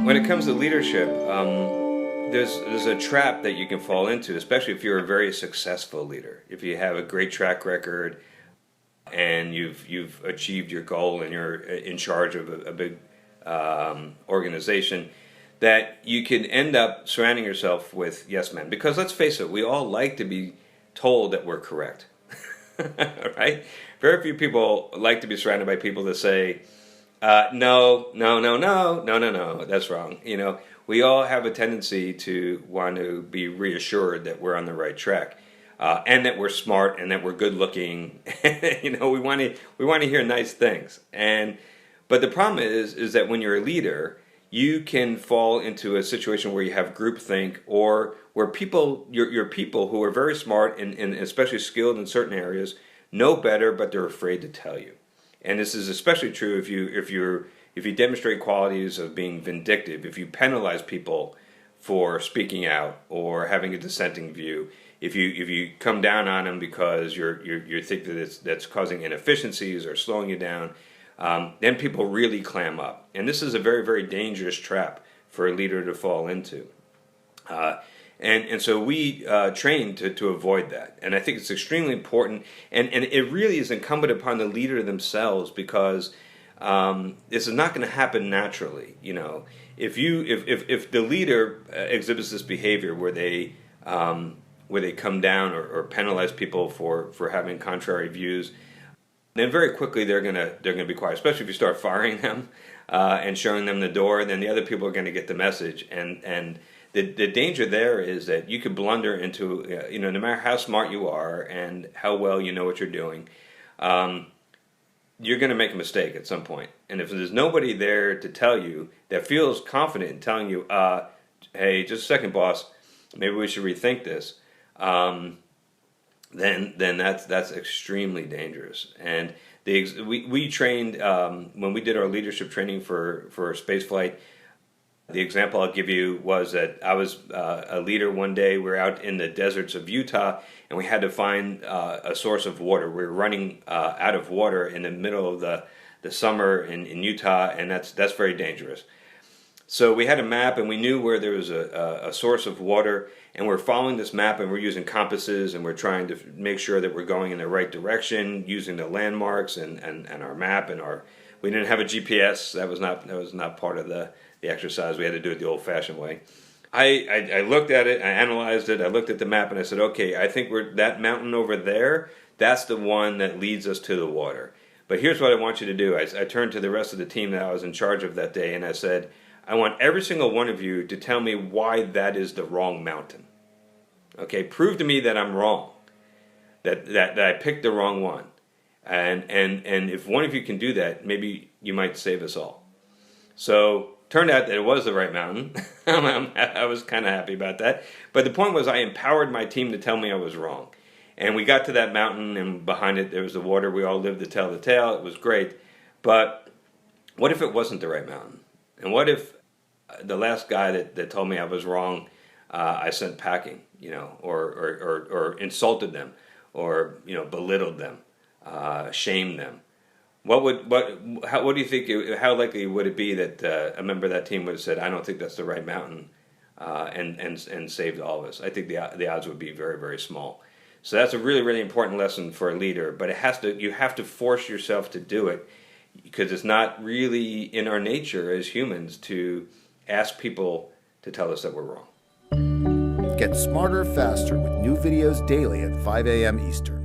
When it comes to leadership, there's a trap that you can fall into, especially if you're a very successful leader. If you have a great track record and you've achieved your goal and you're in charge of a big organization, that you can end up surrounding yourself with yes men. Because let's face it, we all like to be told that we're correct, right? Very few people like to be surrounded by people that say, no, that's wrong. We all have a tendency to want to be reassured that we're on the right track, and that we're smart and that we're good looking. We want to hear nice things. But the problem is that when you're a leader, you can fall into a situation where you have groupthink, or where your people who are very smart and especially skilled in certain areas know better, but they're afraid to tell you. And this is especially true if you demonstrate qualities of being vindictive, if you penalize people for speaking out or having a dissenting view, if you come down on them because you think that that's causing inefficiencies or slowing you down, then people really clam up. And this is a very, very dangerous trap for a leader to fall into. And so we train to avoid that. And I think it's extremely important. And it really is incumbent upon the leader themselves, because this is not going to happen naturally. If the leader exhibits this behavior where they come down or penalize people for having contrary views, then very quickly they're gonna be quiet. Especially if you start firing them and showing them the door, then the other people are going to get the message. And the danger there is that you could blunder into, no matter how smart you are and how well you know what you're doing, you're going to make a mistake at some point. And if there's nobody there to tell you that feels confident in telling you, hey, just a second, boss, maybe we should rethink this, then that's extremely dangerous. And we trained, when we did our leadership training for space flight, the example I'll give you was that I was a leader one day. We were out in the deserts of Utah, and we had to find a source of water. We were running out of water in the middle of the summer in Utah, and that's very dangerous. So we had a map, and we knew where there was a source of water, and we're following this map, and we're using compasses, and we're trying to make sure that we're going in the right direction, using the landmarks and our map we didn't have a GPS. That was not part of the exercise. We had to do it the old-fashioned way. I looked at it, I analyzed it, I looked at the map, and I said, okay, I think that mountain over there, that's the one that leads us to the water. But here's what I want you to do. I turned to the rest of the team that I was in charge of that day, and I said, I want every single one of you to tell me why that is the wrong mountain. Okay, prove to me that I'm wrong, that I picked the wrong one. And if one of you can do that, maybe you might save us all. So turned out that it was the right mountain. I was kind of happy about that. But the point was, I empowered my team to tell me I was wrong. And we got to that mountain, and behind it there was the water. We all lived to tell the tale. It was great. But what if it wasn't the right mountain? And what if the last guy that told me I was wrong, I sent packing, or insulted them, or belittled them, shamed them? What do you think? How likely would it be that a member of that team would have said, "I don't think that's the right mountain," and saved all of us? I think the odds would be very, very small. So that's a really, really important lesson for a leader. But you have to force yourself to do it, because it's not really in our nature as humans to ask people to tell us that we're wrong. Get smarter faster with new videos daily at 5 a.m. Eastern.